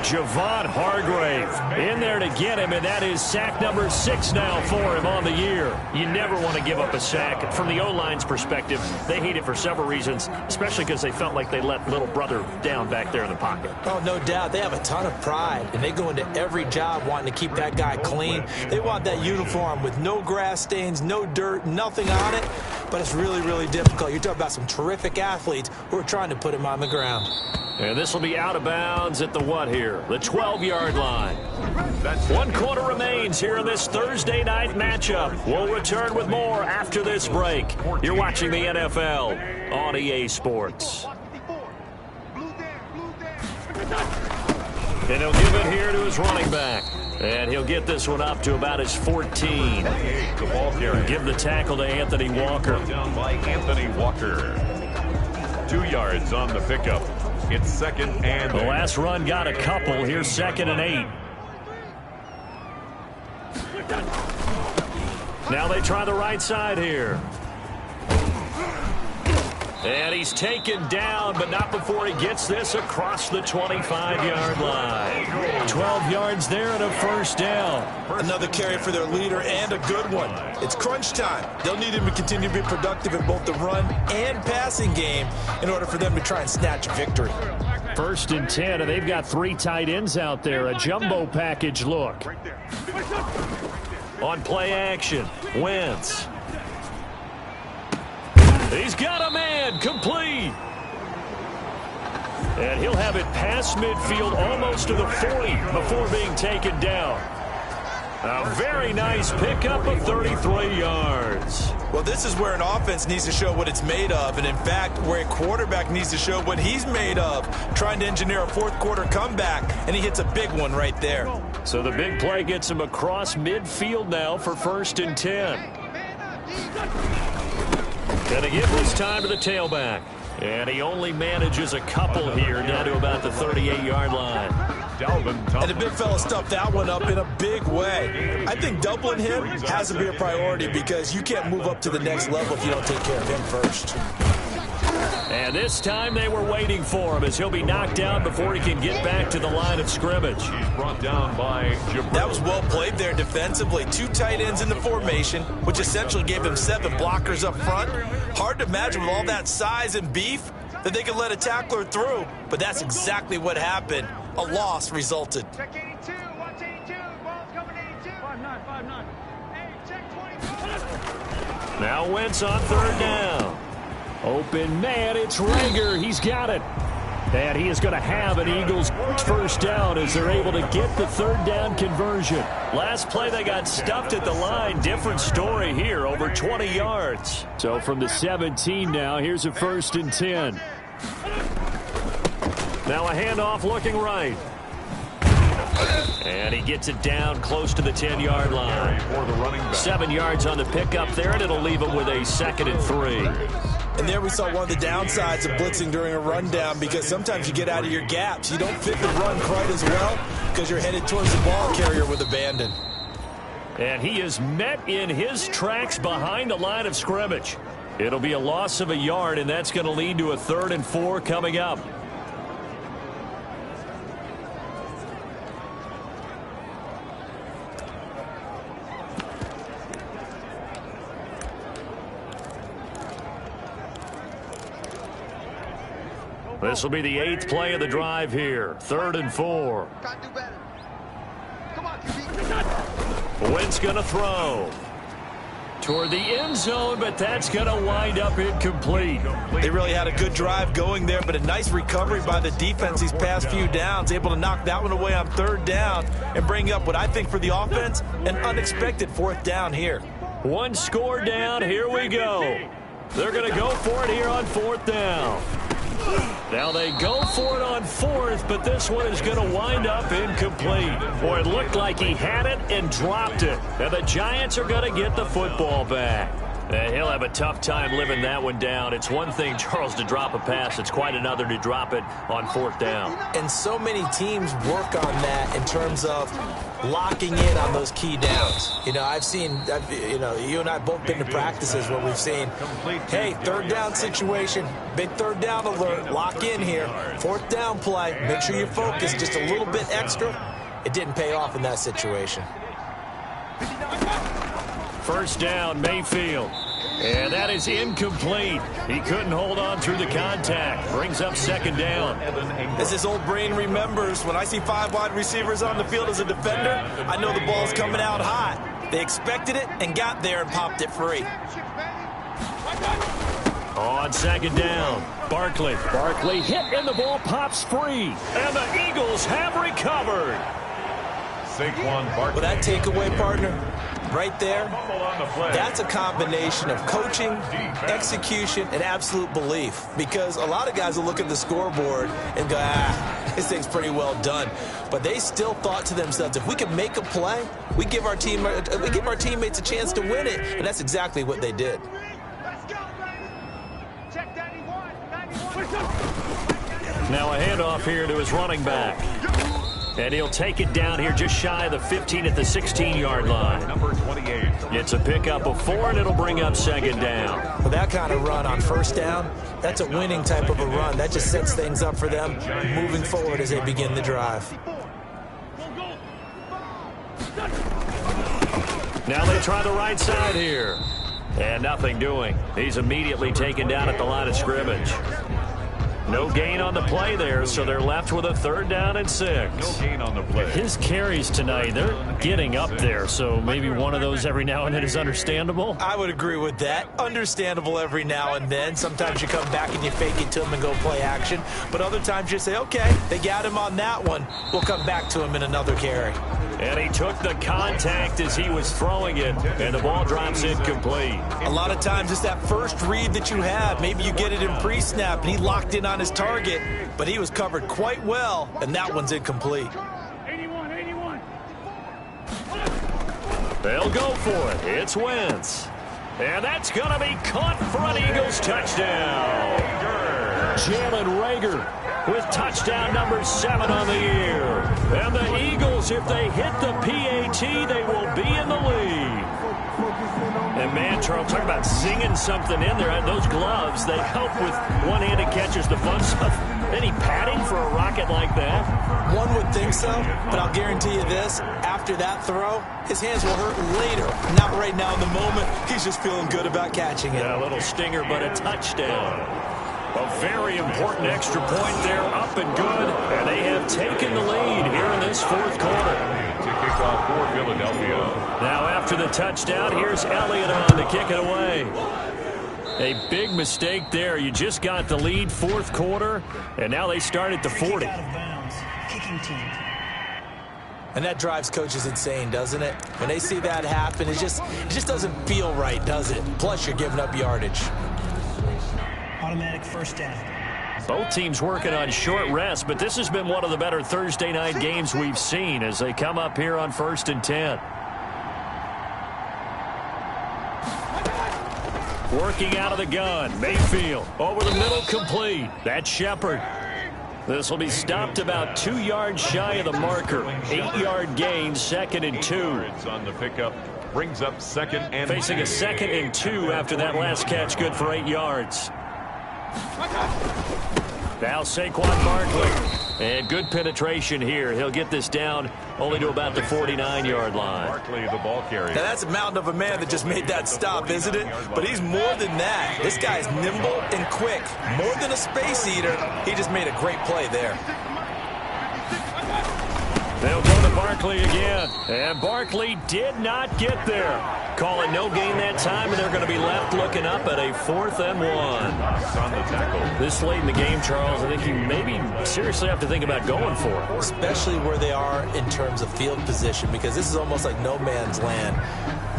C: Javon Hargrave in there to get him, and that is sack number 6 now for him on the year. You never want to give up a sack. From the O-line's perspective, they hate it for several reasons, especially because they felt like they let little brother down back there in the pocket.
D: Oh, no doubt. They have a ton of pride, and they go into every job wanting to keep that guy clean. They want that uniform with no grass stains, no dirt, nothing on it, but it's really, really difficult. You're talking about some terrific athletes who are trying to put him on the ground.
C: And this will be out of bounds at the what here? The 12-yard line. 1 quarter remains here in this Thursday night matchup. We'll return with more after this break. You're watching the NFL on EA Sports. And he'll give it here to his running back. And he'll get this one up to about his 14.
B: The ball carrier.
C: Give the tackle to Anthony Walker.
B: Down by Anthony Walker. 2 yards on the pickup. It's 2nd and
C: The last run got a couple. Here's 2nd and 8. Now they try the right side here. And he's taken down, but not before he gets this across the 25-yard line. 12 yards there and a first down.
D: Another carry for their leader and a good one. It's crunch time. They'll need him to continue to be productive in both the run and passing game in order for them to try and snatch a victory.
C: 1st and 10, and they've got 3 tight ends out there. A jumbo package look. On play action, Wentz. He's got a man, complete. And he'll have it past midfield, almost to the 40 before being taken down. A very nice pickup of 33 yards.
D: Well, this is where an offense needs to show what it's made of, and in fact, where a quarterback needs to show what he's made of, trying to engineer a 4th quarter comeback, and he hits a big one right there.
C: So the big play gets him across midfield now for 1st and 10. Gonna give this time to the tailback. And he only manages a couple here, down to about the 38-yard line.
D: And the big fella stuffed that one up in a big way. I think doubling him has to be a priority because you can't move up to the next level if you don't take care of him first.
C: And this time they were waiting for him as he'll be knocked down before he can get back to the line of scrimmage.
B: He's brought down by Jabril.
D: That was well played there defensively. 2 tight ends in the formation, which essentially gave them 7 blockers up front. Hard to imagine with all that size and beef that they could let a tackler through, but that's exactly what happened. A loss resulted.
E: Check 82, watch 82, ball's coming 82. 5-9. Hey, check 24.
C: Now Wentz on 3rd down. Open man, it's Rager. He's got it. And he is going to have an Eagles first down as they're able to get the 3rd down conversion. Last play they got stuffed at the line. Different story here, over 20 yards. So from the 17 now, here's a 1st and 10. Now a handoff looking right. And he gets it down close to the 10-yard line. 7 yards on the pickup there, and it'll leave him with a 2nd and 3.
D: And there we saw one of the downsides of blitzing during a rundown because sometimes you get out of your gaps. You don't fit the run quite as well because you're headed towards the ball carrier with abandon.
C: And he is met in his tracks behind the line of scrimmage. It'll be a loss of a yard, and that's going to lead to a 3rd and 4 coming up. This will be the 8th play of the drive here. 3rd and 4.
E: Gotta do better. Come on, QB.
C: Wentz going to throw toward the end zone, but that's going to wind up incomplete.
D: They really had a good drive going there, but a nice recovery by the defense these past few downs, able to knock that one away on 3rd down and bring up what I think for the offense, an unexpected 4th down here.
C: 1 score down. Here we go. They're going to go for it here on 4th down. Now they go for it on 4th, but this one is going to wind up incomplete. Boy, it looked like he had it and dropped it. Now the Giants are going to get the football back. He'll have a tough time living that one down. It's one thing, Charles, to drop a pass. It's quite another to drop it on 4th down.
D: And so many teams work on that in terms of locking in on those key downs. You know, I've seen, you and I both been to practices where we've seen, hey, 3rd down situation, big 3rd down alert, lock in here. 4th down play, make sure you focus just a little bit extra. It didn't pay off in that situation.
C: 1st down, Mayfield. And that is incomplete. He couldn't hold on through the contact. Brings up 2nd down.
D: As his old brain remembers, when I see 5 wide receivers on the field as a defender, I know the ball's coming out hot. They expected it and got there and popped it free.
C: On 2nd down, Barkley. Barkley hit and the ball pops free. And the Eagles have recovered.
B: Saquon Barkley.
D: Well, that takeaway, partner, right there, that's a combination of coaching, execution, and absolute belief. Because a lot of guys will look at the scoreboard and go, this thing's pretty well done. But they still thought to themselves, if we can make a play, we give our teammates a chance to win it. And that's exactly what they did.
E: Let's go, baby. Check 91.
C: Now a handoff here to his running back. And he'll take it down here just shy of the 15 at the 16-yard line.
B: Number 28.
C: It's a pickup of 4, and it'll bring up second down.
D: With that kind of run on first down, that's a winning type of a run. That just sets things up for them moving forward as they begin the drive.
C: Now they try the right side here. And nothing doing. He's immediately taken down at the line of scrimmage. No gain on the play there, so they're left with a 3rd down and 6.
B: No gain on the play.
C: His carries tonight, they're getting up there, so maybe one of those every now and then is understandable.
D: I would agree with that. Understandable every now and then. Sometimes you come back and you fake it to him and go play action. But other times you say, okay, they got him on that one. We'll come back to him in another carry.
C: And he took the contact as he was throwing it, and the ball drops incomplete.
D: A lot of times it's that first read that you have. Maybe you get it in pre-snap, and he locked in on his target, but he was covered quite well, and that one's incomplete.
E: 81.
C: They'll go for it. It's Wentz. And that's going to be caught for an Eagles touchdown. Jalen Reagor with touchdown number 7 on the year. And the Eagles, if they hit the PAT, they will be in the lead. And man, Charles, talk about singing something in there. Those gloves, they help with one-handed catches, the fun stuff. Any padding for a rocket like that?
D: One would think so, but I'll guarantee you this. After that throw, his hands will hurt later. Not right now in the moment. He's just feeling good about catching it.
C: Yeah, a little stinger, but a touchdown. A very important extra point there, up and good. And they have taken the lead here in this 4th quarter.
B: To kick off for Philadelphia.
C: Now after the touchdown, here's Elliott on to kick it away. A big mistake there. You just got the lead 4th quarter, and now they start at the 40.
F: Out of bounds. Kicking team.
D: And that drives coaches insane, doesn't it? When they see that happen, it just doesn't feel right, does it? Plus, you're giving up yardage.
F: Automatic 1st down.
C: Both teams working on short rest, but this has been one of the better Thursday night games we've seen as they come up here on 1st and 10. Working out of the gun, Mayfield over the middle, complete. That's Shepard. This will be stopped about 2 yards shy of the marker. 8-yard gain, 2nd and 2.
B: On the pickup, brings up 2nd and 2.
C: Facing a 2nd and 2 after that last catch, good for 8 yards. Now Saquon Barkley. And good penetration here. He'll get this down only to about the 49-yard line.
B: Barkley, the ball carrier.
D: Now, that's a mountain of a man that just made that stop, isn't it? But he's more than that. This guy's nimble and quick. More than a space eater. He just made a great play there.
C: They'll go to Barkley again. And Barkley did not get there. Calling no gain that time, and they're going to be left looking up at a 4th and 1.
B: On the tackle.
C: This late in the game, Charles, I think you maybe seriously have to think about going for it.
D: Especially where they are in terms of field position, because this is almost like no man's land.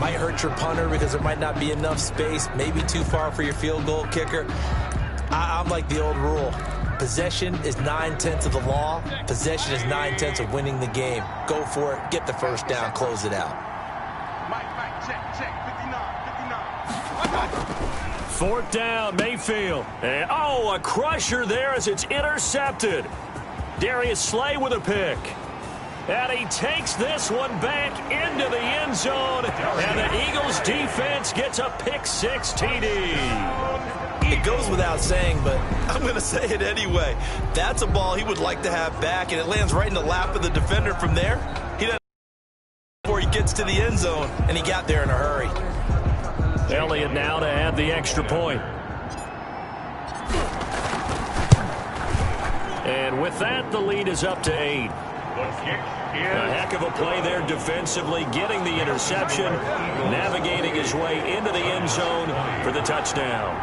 D: Might hurt your punter because there might not be enough space, maybe too far for your field goal kicker. I'm like the old rule. Possession is 9/10 of the law. Possession is 9/10 of winning the game. Go for it. Get the 1st down. Close it out.
E: Check. 59.
C: 4th down, Mayfield. And, a crusher there as it's intercepted. Darius Slay with a pick. And he takes this one back into the end zone. And the Eagles defense gets a pick-6 TD.
D: It goes without saying, but I'm going to say it anyway. That's a ball he would like to have back, and it lands right in the lap of the defender from there. He doesn't before he gets to the end zone, and he got there in a hurry.
C: Elliott now to add the extra point. And with that, the lead is up to 8. A heck of a play there defensively, getting the interception, navigating his way into the end zone for the touchdown.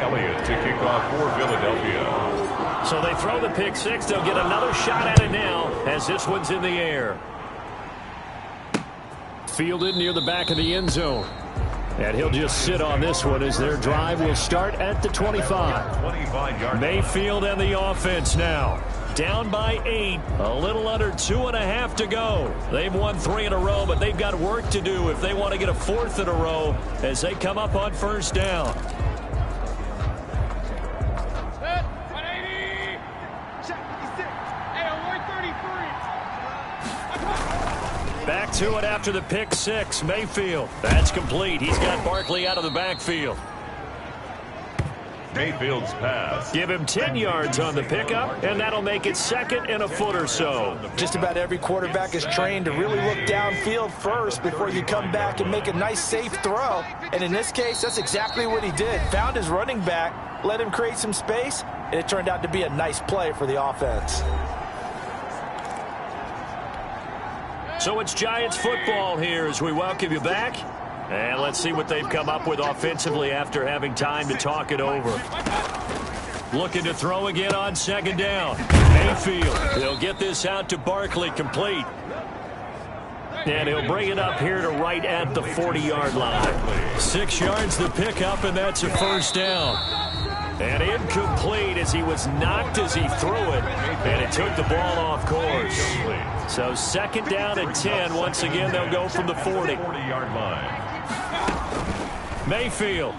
B: Elliott to kick off for Philadelphia.
C: So they throw the pick-6. They'll get another shot at it now as this one's in the air. Fielded near the back of the end zone. And he'll just sit on this one as their drive will start at the 25.
B: 25-yard.
C: Mayfield and the offense now. down by 8. A little under 2.5 to go. They've won 3 in a row, but they've got work to do if they want to get a 4th in a row as they come up on first down. Back to it after the pick 6. Mayfield. That's complete. He's got Barkley out of the backfield.
B: Mayfield's pass.
C: Give him 10 yards on the pickup, and that'll make it 2nd and a foot or so.
D: Just about every quarterback is trained to really look downfield first before you come back and make a nice, safe throw. And in this case, that's exactly what he did. Found his running back, let him create some space, and it turned out to be a nice play for the offense.
C: So it's Giants football here as we welcome you back. And let's see what they've come up with offensively after having time to talk it over. Looking to throw again on 2nd down. Mayfield. He'll get this out to Barkley, complete. And he'll bring it up here to right at the 40-yard line. 6 yards the pickup, and that's a first down. And incomplete as he was knocked as he threw it, and it took the ball off course. So 2nd down and 10. Once again, they'll go from the 40.
B: 40-yard line.
C: Mayfield.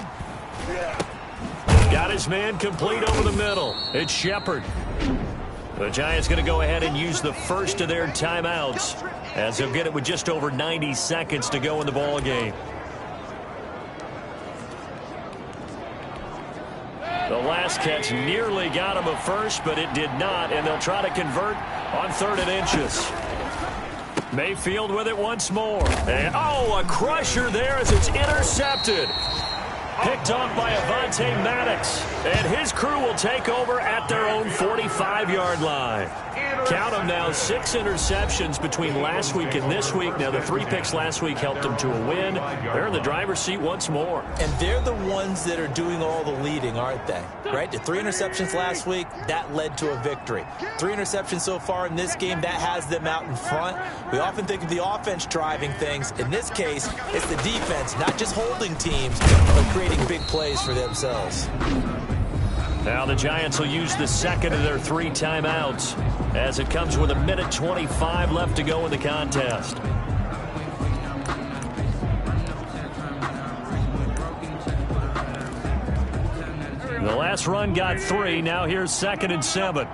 C: Got his man complete over the middle. It's Shepard. The Giants going to go ahead and use the first of their timeouts as they'll get it with just over 90 seconds to go in the ball game. The last catch nearly got him a first, but it did not, and they'll try to convert on 3rd and inches. Mayfield with it once more. And, oh, a crusher there as it's intercepted. Picked off by Avonte Maddox. And his crew will take over at their own 45-yard line. Count them now, 6 interceptions between last week and this week. Now, the 3 picks last week helped them to a win. They're in the driver's seat once more.
D: And they're the ones that are doing all the leading, aren't they? Right? The 3 interceptions last week, that led to a victory. 3 interceptions so far in this game, that has them out in front. We often think of the offense driving things. In this case, it's the defense, not just holding teams, but creating big plays for themselves.
C: Now the Giants will use the 2nd of their 3 timeouts as it comes with 1:25 left to go in the contest. The last run got 3. Now here's 2nd and 7.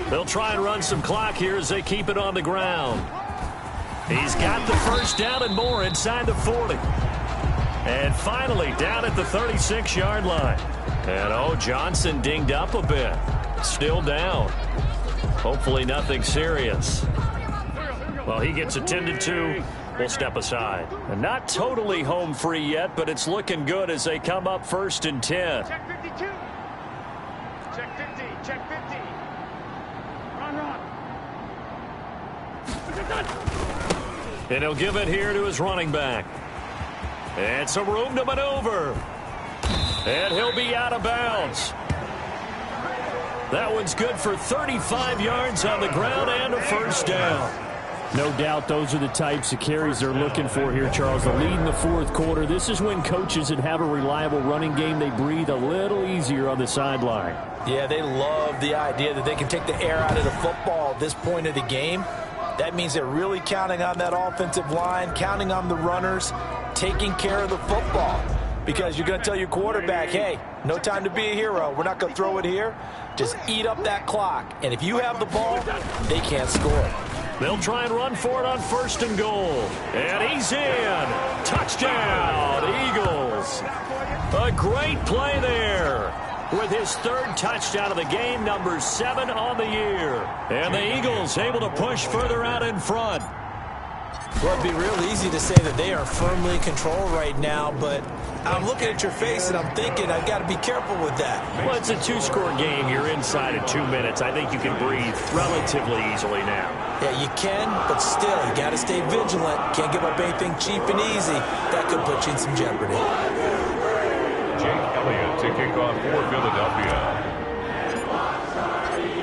C: They'll try and run some clock here as they keep it on the ground. He's got the first down and more inside the 40. And finally down at the 36-yard line. And, oh, Johnson dinged up a bit. Still down. Hopefully nothing serious. Well, he gets attended to. We'll step aside. And not totally home free yet, but it's looking good as they come up 1st and 10.
E: Check 52. Check 50. Check 50. Run.
C: And he'll give it here to his running back. It's a room to maneuver. And he'll be out of bounds. That one's good for 35 yards on the ground and a first down. No doubt those are the types of carries they're looking for here, Charles. The lead in the 4th quarter. This is when coaches that have a reliable running game, they breathe a little easier on the sideline.
D: Yeah, they love the idea that they can take the air out of the football at this point of the game. That means they're really counting on that offensive line, counting on the runners, taking care of the football. Because you're going to tell your quarterback, hey, no time to be a hero. We're not going to throw it here. Just eat up that clock. And if you have the ball, they can't score.
C: They'll try and run for it on 1st and goal. And he's in. Touchdown, Eagles. A great play there. With his 3rd touchdown of the game, number 7 on the year. And the Eagles able to push further out in front.
D: Well, it'd be real easy to say that they are firmly in control right now, but I'm looking at your face and I'm thinking I've got to be careful with that.
C: Well, it's a 2-score game. You're inside of 2 minutes. I think you can breathe relatively easily now.
D: Yeah, you can, but still, you got to stay vigilant. Can't give up anything cheap and easy. That could put you in some jeopardy.
B: Jake Elliott to kick off for Philadelphia.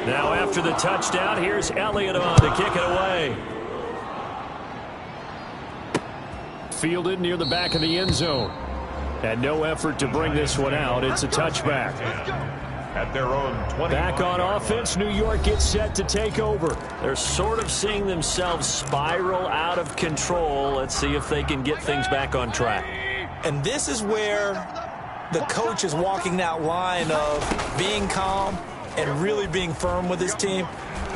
C: Now after the touchdown, here's Elliott on to kick it away. Fielded near the back of the end zone. And no effort to bring this one out. It's a touchback.
B: at their own 20.
C: Back on offense, New York gets set to take over. They're sort of seeing themselves spiral out of control. Let's see if they can get things back on track.
D: And this is where the coach is walking that line of being calm and really being firm with his team.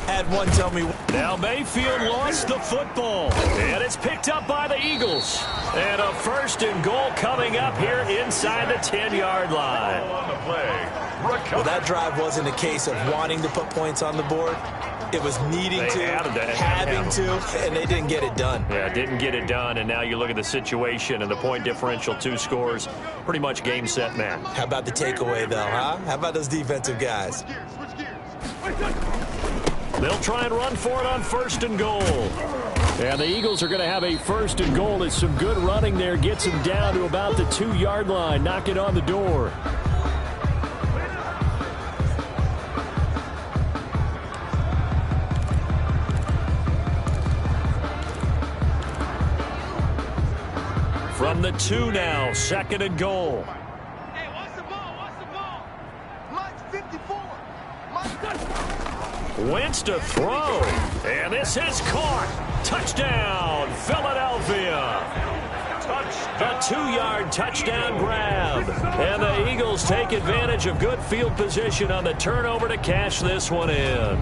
D: Had one tell me.
C: Now Mayfield lost the football, and it's picked up by the Eagles. And a 1st and goal coming up here inside the 10-yard line.
D: Well, that drive wasn't a case of wanting to put points on the board. It was needing having to, and they didn't get it done.
C: Yeah, didn't get it done, and now you look at the situation and the point differential, 2 scores, pretty much game, set, match.
D: How about the takeaway, though, huh? How about those defensive guys?
C: They'll try and run for it on 1st and goal. And the Eagles are going to have a 1st and goal. It's some good running there. Gets them down to about the 2-yard line. Knock it on the door. From the 2 now, 2nd and goal.
E: Hey, what's the ball? What's the ball? Mike's 54.
C: Wentz to throw, and this is caught. Touchdown, Philadelphia. A 2-yard touchdown grab, and the Eagles take advantage of good field position on the turnover to cash this one in.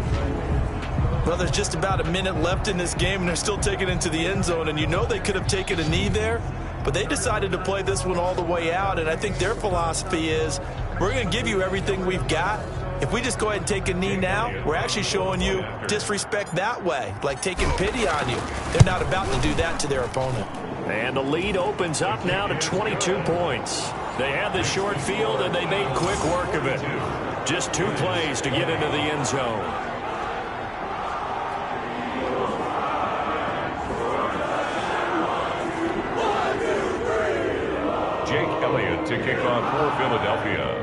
D: Well, there's just about a minute left in this game, and they're still taking it into the end zone, and you know they could have taken a knee there, but they decided to play this one all the way out, and I think their philosophy is we're going to give you everything we've got. If we just go ahead and take a knee now, we're actually showing you disrespect that way, like taking pity on you. They're not about to do that to their opponent.
C: And the lead opens up now to 22 points. They had the short field, and they made quick work of it. Just 2 plays to get into the end zone.
B: Jake Elliott to kick off for Philadelphia.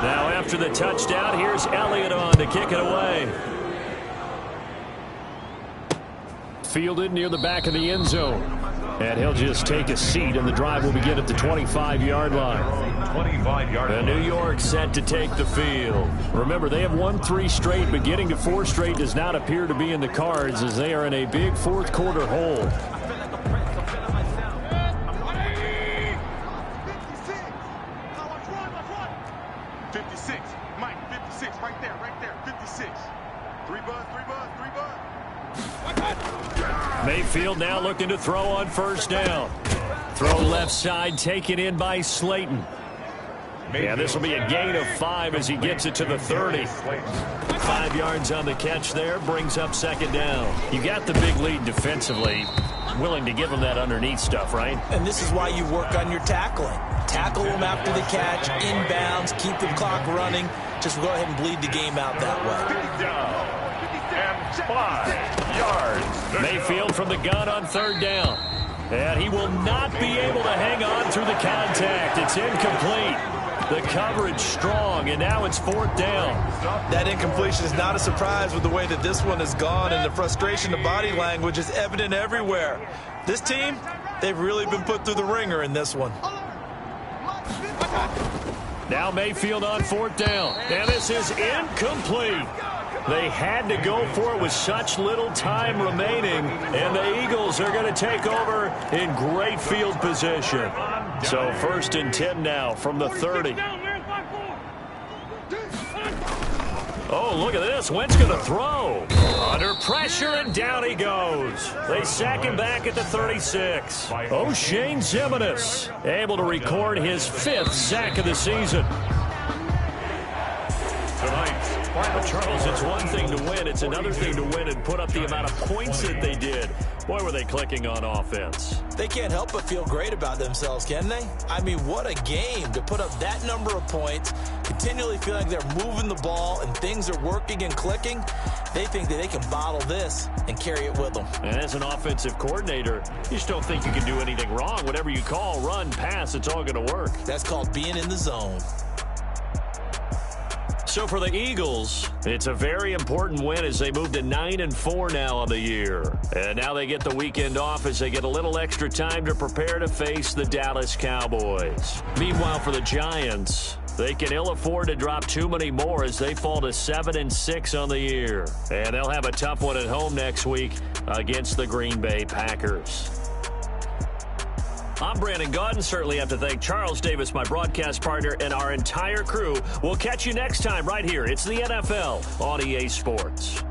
C: Now after the touchdown, here's Elliott on to kick it away. Fielded near the back of the end zone. And he'll just take a seat, and the drive will begin at the 25-yard line.
B: 25-yard line.
C: New York set to take the field. Remember, they have won 3 straight, but getting to 4 straight does not appear to be in the cards as they are in a big 4th quarter hole.
E: 56. Mike, 56. Right there. 56. 3 bud.
C: Mayfield now looking to throw on 1st down. Throw left side, taken in by Slayton. Yeah, this will be a gain of 5 as he gets it to the 30. 5 yards on the catch there, brings up 2nd down. You got the big lead defensively. Willing to give them that underneath stuff, right?
D: And this is why you work on your tackling. Tackle them after the catch, inbounds, keep the clock running. Just go ahead and bleed the game out that way.
B: And 5 yards.
C: Mayfield from the gun on 3rd down. And he will not be able to hang on through the contact. It's incomplete. The coverage strong, and now it's 4th down.
D: That incompletion is not a surprise with the way that this one has gone, and the frustration, the body language is evident everywhere. This team, they've really been put through the ringer in this one.
C: Now Mayfield on 4th down, and this is incomplete. They had to go for it with such little time remaining, and the Eagles are going to take over in great field position. So 1st and 10 now from the 30. Oh, look at this. Wentz going to throw. Under pressure, and down he goes. They sack him back at the 36. O'Shane Ximines able to record his 5th sack of the season. But Charles, it's one thing to win. It's another thing to win and put up the amount of points that they did. Boy, were they clicking on offense.
D: They can't help but feel great about themselves, can they? I mean, what a game to put up that number of points, continually feeling like they're moving the ball and things are working and clicking. They think that they can bottle this and carry it with them.
C: And as an offensive coordinator, you just don't think you can do anything wrong. Whatever you call, run, pass, it's all going to work.
D: That's called being in the zone.
C: So for the Eagles, it's a very important win as they move to 9-4 now on the year. And now they get the weekend off as they get a little extra time to prepare to face the Dallas Cowboys. Meanwhile, for the Giants, they can ill afford to drop too many more as they fall to 7-6 on the year. And they'll have a tough one at home next week against the Green Bay Packers. I'm Brandon Gaudin. Certainly have to thank Charles Davis, my broadcast partner, and our entire crew. We'll catch you next time right here. It's the NFL on EA Sports.